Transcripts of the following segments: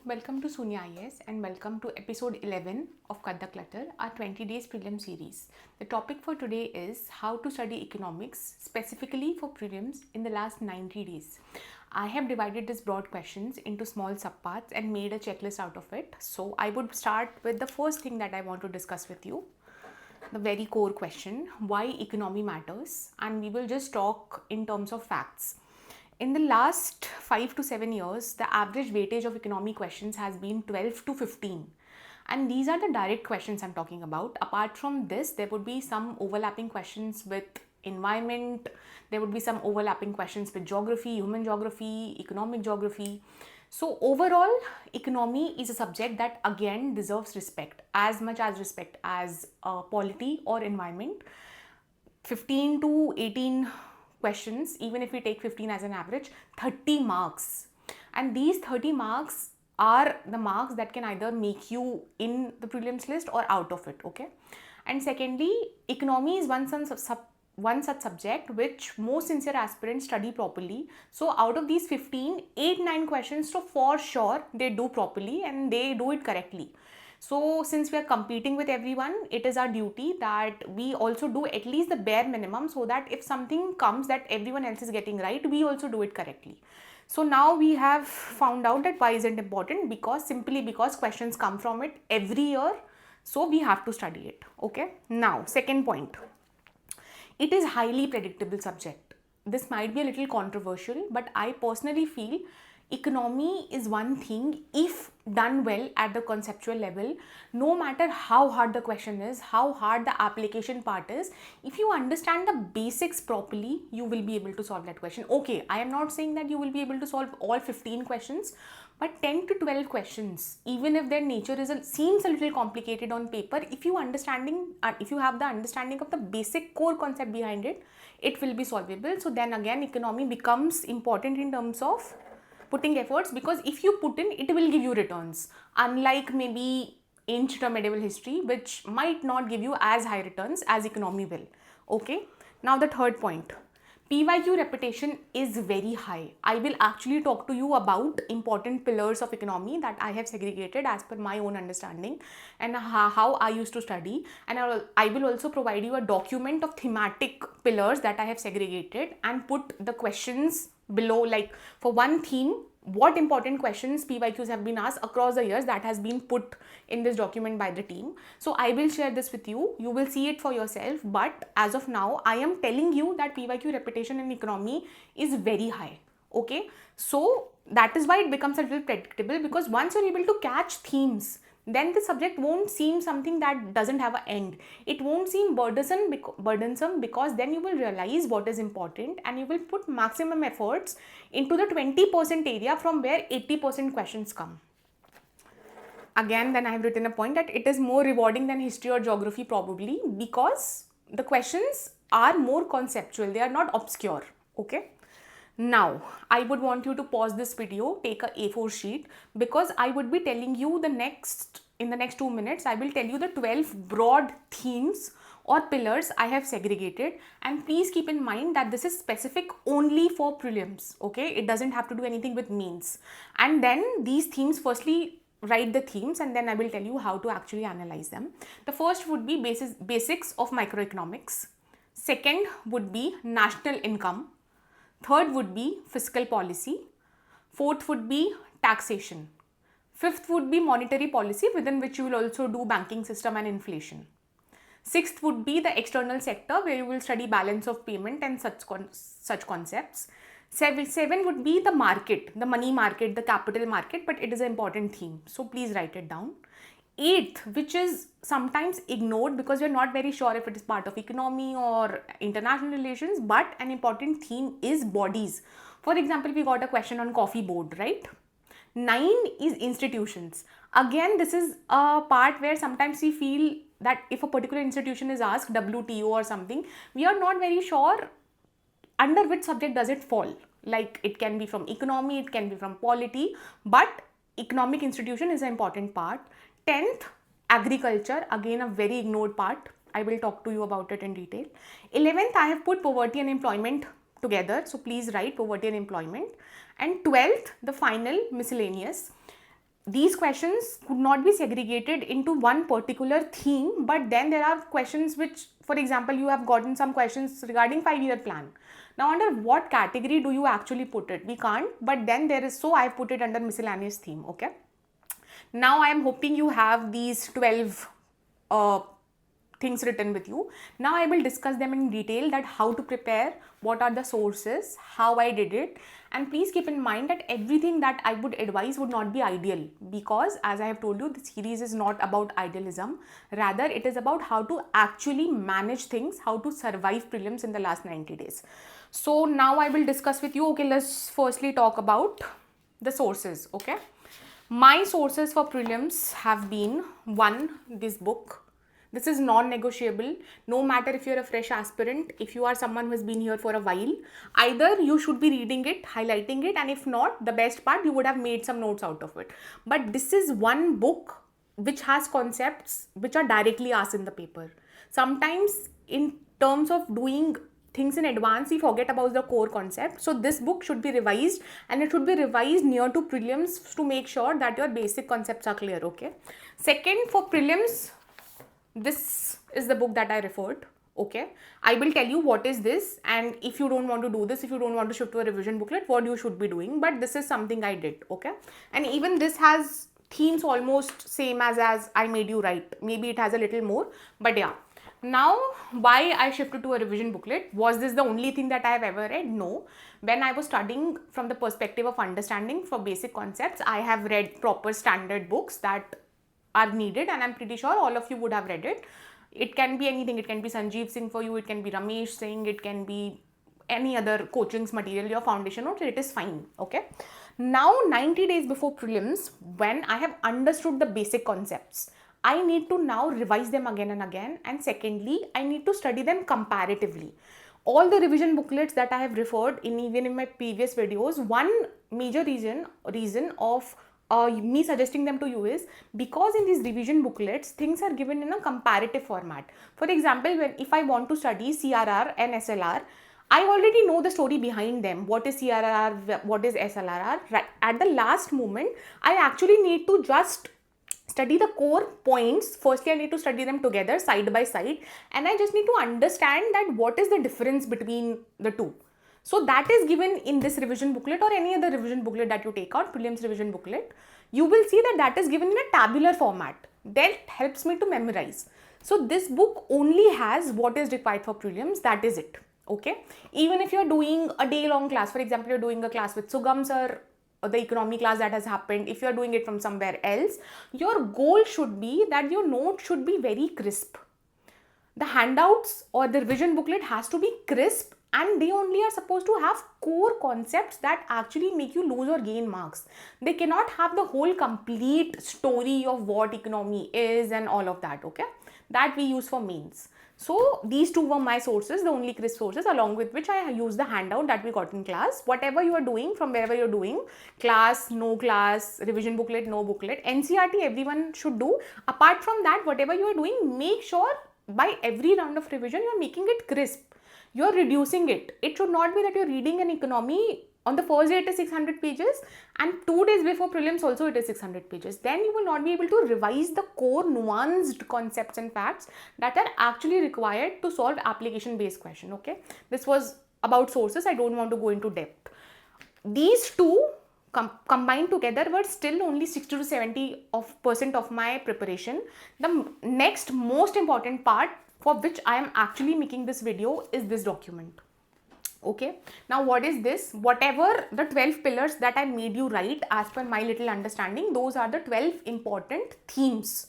welcome to Sunya IAS and welcome to episode 11 of Cut The Clutter, our 20 days prelim series. The topic for today is how to study economics specifically for prelims in the last 90 days. I have divided these broad questions into small subparts and made a checklist out of it. So I would start with the first thing that I want to discuss with you. The very core question, why economy matters, and we will just talk in terms of facts. In the last 5 to 7 years, the average weightage of economy questions has been 12 to 15. And these are the direct questions I'm talking about. Apart from this, there would be some overlapping questions with environment, there would be some overlapping questions with geography, human geography, economic geography. So overall, economy is a subject that again deserves respect, as much as respect as polity or environment. 15 to 18 questions, even if we take 15 as an average, 30 marks. And these 30 marks are the marks that can either make you in the prelims list or out of it, okay? And secondly, economy is one such subject which most sincere aspirants study properly. So out of these 15, 8-9 questions, so for sure they do properly and they do it correctly. So since we are competing with everyone, it is our duty that we also do at least the bare minimum, so that if something comes that everyone else is getting right, we also do it correctly. So now we have found out that why is it important, simply because questions come from it every year, so we have to study it. Okay, now second point, it is highly predictable subject. This might be a little controversial, but I personally feel economy is one thing, if done well at the conceptual level, no matter how hard the question is, how hard the application part is, if you understand the basics properly, you will be able to solve that question. Okay, I am not saying that you will be able to solve all 15 questions, but 10 to 12 questions, even if their nature seems a little complicated on paper, if you have the understanding of the basic core concept behind it, it will be solvable. So then again, economy becomes important in terms of putting efforts, because if you put in, it will give you returns, unlike maybe ancient or medieval history, which might not give you as high returns as economy will. Okay, now the third point, PYQ repetition is very high. I will actually talk to you about important pillars of economy that I have segregated as per my own understanding and how I used to study, and I will also provide you a document of thematic pillars that I have segregated and put the questions below, like for one theme, what important questions PYQs have been asked across the years, that has been put in this document by the team. So I will share this with you, you will see it for yourself, but as of now I am telling you that PYQ repetition in economy is very high. Okay, so that is why it becomes a little predictable, because once you're able to catch themes, then the subject won't seem something that doesn't have an end. It won't seem burdensome, because then you will realize what is important and you will put maximum efforts into the 20% area from where 80% questions come. Again, then I have written a point that it is more rewarding than history or geography probably, because the questions are more conceptual, they are not obscure. Okay. Now, I would want you to pause this video, take a A4 sheet, because I would be telling you in the next 2 minutes, I will tell you the 12 broad themes or pillars I have segregated, and please keep in mind that this is specific only for prelims, okay? It doesn't have to do anything with means. And then these themes, firstly, write the themes and then I will tell you how to actually analyze them. The first would be basics of microeconomics. Second would be national income. Third would be fiscal policy. Fourth would be taxation. Fifth would be monetary policy, within which you will also do banking system and inflation. Sixth would be the external sector, where you will study balance of payment and such concepts. Seven would be the market, the money market, the capital market, but it is an important theme, so please write it down. Eighth, which is sometimes ignored because you're not very sure if it is part of economy or international relations, but an important theme is bodies. For example, we got a question on coffee board, right? 9 is institutions. Again, this is a part where sometimes we feel that if a particular institution is asked, WTO or something, we are not very sure under which subject does it fall. Like it can be from economy, it can be from polity, but economic institution is an important part. 10th, agriculture, again a very ignored part. I will talk to you about it in detail. 11th, I have put poverty and employment together, so please write poverty and employment. And 12th, the final, miscellaneous. these questions could not be segregated into one particular theme, but then there are questions which, for example, you have gotten some questions regarding 5-year plan. Now, under what category do you actually put it? We can't, but then there is, so I have put it under miscellaneous theme, okay? Now, I am hoping you have these 12 things written with you. Now I will discuss them in detail, that how to prepare, what are the sources, how I did it, and please keep in mind that everything that I would advise would not be ideal, because as I have told you, the series is not about idealism, rather it is about how to actually manage things, how to survive prelims in the last 90 days. So now I will discuss with you. Okay, let's firstly talk about the sources. Okay, my sources for prelims have been, one, this book. This is non-negotiable. No matter if you're a fresh aspirant, if you are someone who has been here for a while, either you should be reading it, highlighting it, and if not, the best part, you would have made some notes out of it. But this is one book which has concepts which are directly asked in the paper. Sometimes in terms of doing things in advance, we forget about the core concept. So this book should be revised, and it should be revised near to prelims to make sure that your basic concepts are clear, okay? Second, for prelims, this is the book that I referred, okay? I will tell you what is this, and if you don't want to do this, if you don't want to shift to a revision booklet, what you should be doing, but this is something I did, okay? And even this has themes almost same as I made you write. Maybe it has a little more, but yeah. Now, why I shifted to a revision booklet? Was this the only thing that I have ever read? No. When I was studying from the perspective of understanding for basic concepts, I have read proper standard books that are needed, and I'm pretty sure all of you would have read it. It can be anything. It can be Sanjeev Singh for you, it can be Ramesh Singh, it can be any other coaching's material, your foundation notes, it is fine, okay? Now, 90 days before prelims, when I have understood the basic concepts, I need to now revise them again and again, and secondly, I need to study them comparatively. All the revision booklets that I have referred in, even in my previous videos, one major reason of me suggesting them to you is because in these revision booklets, things are given in a comparative format. For example, if I want to study CRR and SLR, I already know the story behind them. What is CRR, what is SLR? Right at the last moment, I actually need to just study the core points. Firstly, I need to study them together side by side, and I just need to understand that what is the difference between the two. So that is given in this revision booklet or any other revision booklet that you take out, prelims revision booklet. You will see that that is given in a tabular format. That helps me to memorize. So this book only has what is required for prelims, that is it. Okay. Even if you're doing a day-long class, for example, you're doing a class with Sugam sir, or the economy class that has happened, if you're doing it from somewhere else, your goal should be that your note should be very crisp. The handouts or the revision booklet has to be crisp, and they only are supposed to have core concepts that actually make you lose or gain marks. They cannot have the whole complete story of what economy is and all of that, okay? That we use for mains. So these two were my sources, the only crisp sources, along with which I use the handout that we got in class. Whatever you are doing, from wherever you're doing, class, no class, revision booklet, no booklet, NCRT everyone should do. Apart from that, whatever you are doing, make sure by every round of revision you are making it crisp. You are reducing it. It should not be that you're reading an economy on the first day it is 600 pages and 2 days before prelims also it is 600 pages. Then you will not be able to revise the core nuanced concepts and facts that are actually required to solve application based question. Okay, this was about sources. I don't want to go into depth. These two combined together were still only 60 to 70% of my preparation. The next most important part for which I am actually making this video is this document. Okay, now what is this? Whatever the 12 pillars that I made you write as per my little understanding, those are the 12 important themes.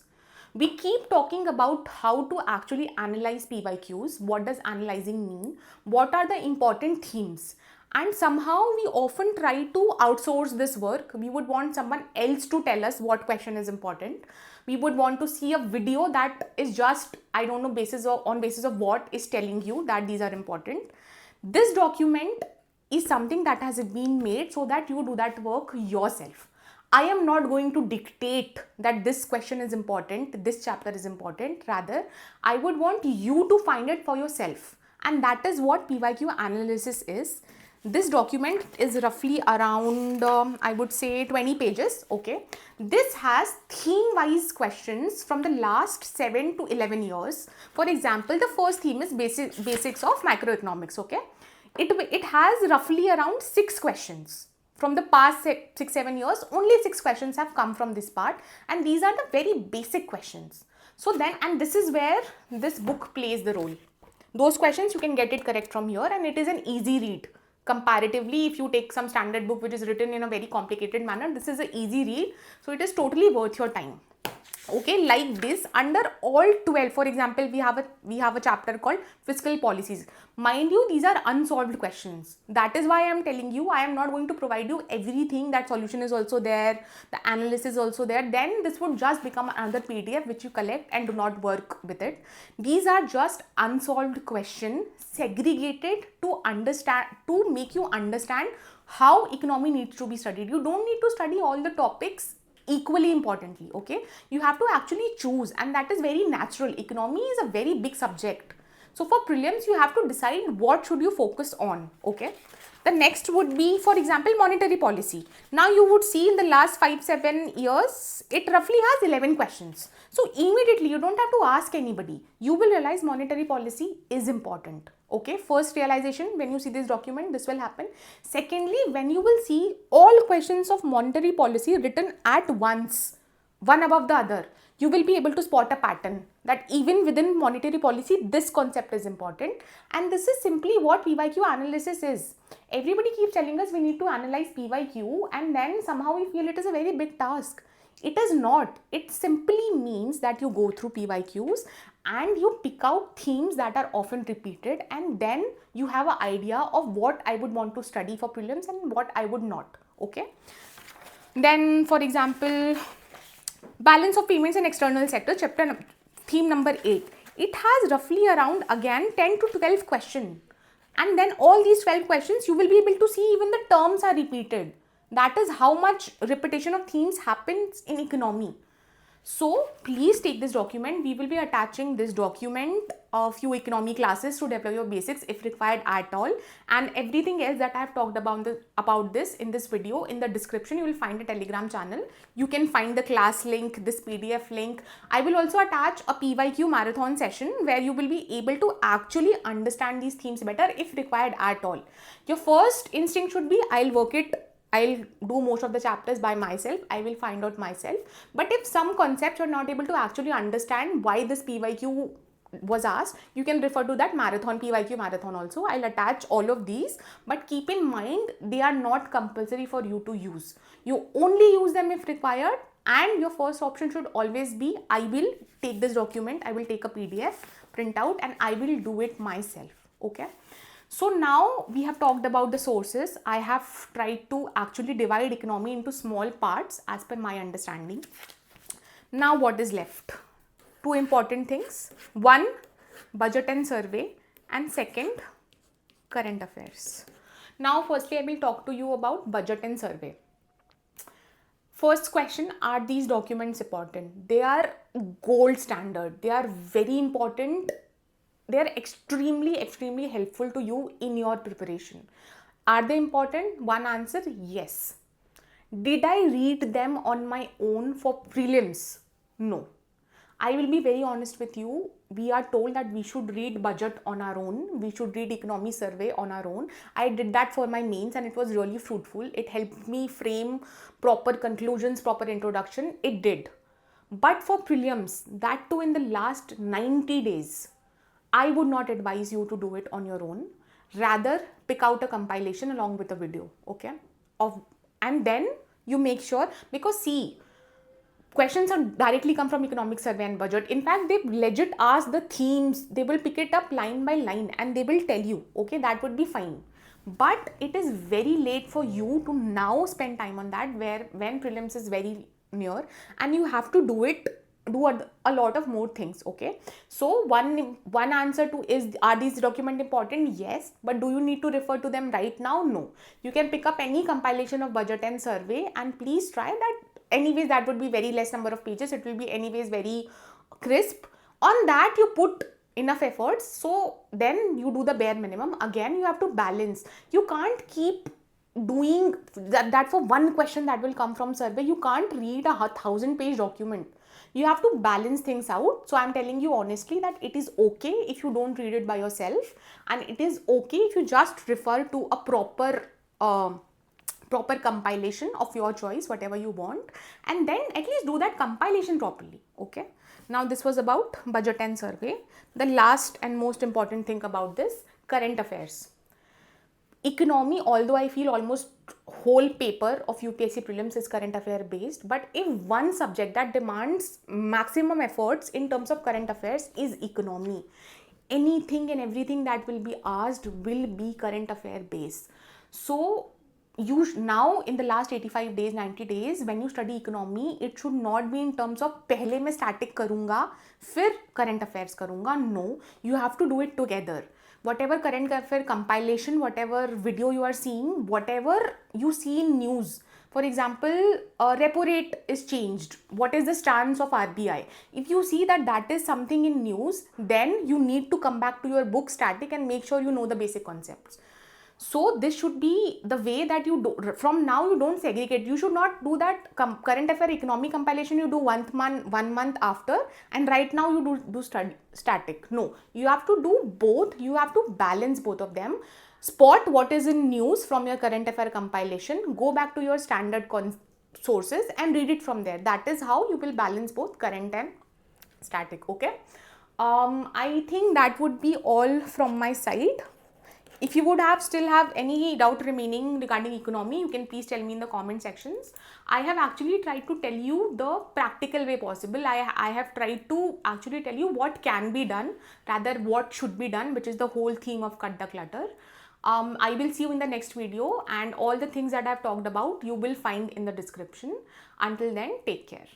We keep talking about how to actually analyze PYQs. What does analyzing mean? What are the important themes? And somehow we often try to outsource this work. We would want someone else to tell us what question is important. We would want to see a video that is just, I don't know, on basis of what is telling you that these are important. This document is something that has been made so that you do that work yourself. I am not going to dictate that this question is important, this chapter is important. Rather, I would want you to find it for yourself. And that is what PYQ analysis is. This document is roughly around, I would say 20 pages, okay. This has theme-wise questions from the last 7 to 11 years. For example, the first theme is basics of macroeconomics, okay. It has roughly around 6 questions. From the past 6-7 years, only 6 questions have come from this part, and these are the very basic questions. So then, and this is where this book plays the role. Those questions you can get it correct from here, and it is an easy read. Comparatively, if you take some standard book which is written in a very complicated manner, this is an easy read, so it is totally worth your time. Okay, like this, under all 12, for example, we have a chapter called fiscal policies. Mind you, these are unsolved questions. That is why I am telling you, I am not going to provide you everything. That solution is also there, the analysis is also there. Then this would just become another PDF which you collect and do not work with it. These are just unsolved questions segregated to understand, to make you understand how economy needs to be studied. You don't need to study all the topics equally importantly, okay. You have to actually choose, and that is very natural. Economy is a very big subject, so for prelims you have to decide what should you focus on, okay. The next would be, for example, monetary policy. Now you would see in the last 5-7 years it roughly has 11 questions, so immediately you don't have to ask anybody, you will realize monetary policy is important, okay. First realization, when you see this document, this will happen. Secondly, when you will see all questions of monetary policy written at once, one above the other, you will be able to spot a pattern that even within monetary policy, this concept is important. And this is simply what PYQ analysis is. Everybody keeps telling us we need to analyze PYQ, and then somehow we feel it is a very big task. It is not. It simply means that you go through PYQs and you pick out themes that are often repeated, and then you have an idea of what I would want to study for prelims and what I would not, okay. Then, for example, balance of payments in external sector, theme number 8. It has roughly around, again, 10 to 12 questions. And then all these 12 questions, you will be able to see even the terms are repeated. That is how much repetition of themes happens in economy. So please take this document. We will be attaching this document a few economy classes to develop your basics if required at all, and everything else that I have talked about this in this video. In the description you will find a Telegram channel. You can find the class link, this PDF link. I will also attach a PYQ marathon session where you will be able to actually understand these themes better if required at all. Your first instinct should be, I'll do most of the chapters by myself, I will find out myself. But if some concepts you're not able to actually understand why this PYQ was asked, you can refer to that marathon, PYQ marathon also. I'll attach all of these, but keep in mind they are not compulsory for you to use. You only use them if required, and your first option should always be, I will take this document, I will take a PDF, print out, and I will do it myself, okay. So now we have talked about the sources. I have tried to actually divide economy into small parts as per my understanding. Now what is left? Two important things. One, budget and survey, and second, current affairs. Now firstly I will talk to you about budget and survey. First question, are these documents important? They are gold standard. They are very important. They are extremely helpful to you in your preparation. Are they important? One answer, yes. Did I read them on my own for prelims? No. I will be very honest with you. We are told that we should read budget on our own. We should read economy survey on our own. I did that for my mains and it was really fruitful. It helped me frame proper conclusions, proper introduction. It did. But for prelims, that too in the last 90 days, I would not advise you to do it on your own. Rather, pick out a compilation along with a video, okay? And then you make sure, because see, questions are directly come from economic survey and budget. In fact, they legit ask the themes. They will pick it up line by line and they will tell you, okay, that would be fine. But it is very late for you to now spend time on that when prelims is very near, and you have to do a lot of more things, okay. So one answer to is, are these documents important? Yes. But do you need to refer to them right now? No. You can pick up any compilation of budget and survey and please try that. Anyways, that would be very less number of pages. It will be anyways very crisp. On that you put enough efforts, so then you do the bare minimum. Again, you have to balance. You can't keep doing that for one question that will come from survey. You can't read a 1,000-page document. You have to balance things out. So I'm telling you honestly that it is okay if you don't read it by yourself, and it is okay if you just refer to a proper compilation of your choice, whatever you want, and then at least do that compilation properly. Okay, now this was about budget and survey. The last and most important thing about this, current affairs. Economy, although I feel almost whole paper of UPSC Prelims is current affair based, but if one subject that demands maximum efforts in terms of current affairs is economy, anything and everything that will be asked will be current affair based. So you now in the last 85 days, 90 days, when you study economy, it should not be in terms of पहले मैं static करूँगा फिर current affairs करूँगा. No, you have to do it together. Whatever current affair compilation, whatever video you are seeing, whatever you see in news. For example, repo rate is changed. What is the stance of RBI? If you see that that is something in news, then you need to come back to your book static and make sure you know the basic concepts. So this should be the way that you do. From now you don't segregate. You should not do that current affair economy compilation you do 1 month after, and right now you do study static. No, you have to do both. You have to balance both of them. Spot what is in news from your current affair compilation, go back to your standard sources and read it from there. That is how you will balance both current and static. Okay, I think that would be all from my side. If you would still have any doubt remaining regarding economy, you can please tell me in the comment sections. I have actually tried to tell you the practical way possible. I have tried to actually tell you what can be done rather what should be done, which is the whole theme of Cut the Clutter. I will see you in the next video, and all the things that I have talked about you will find in the description. Until then, take care.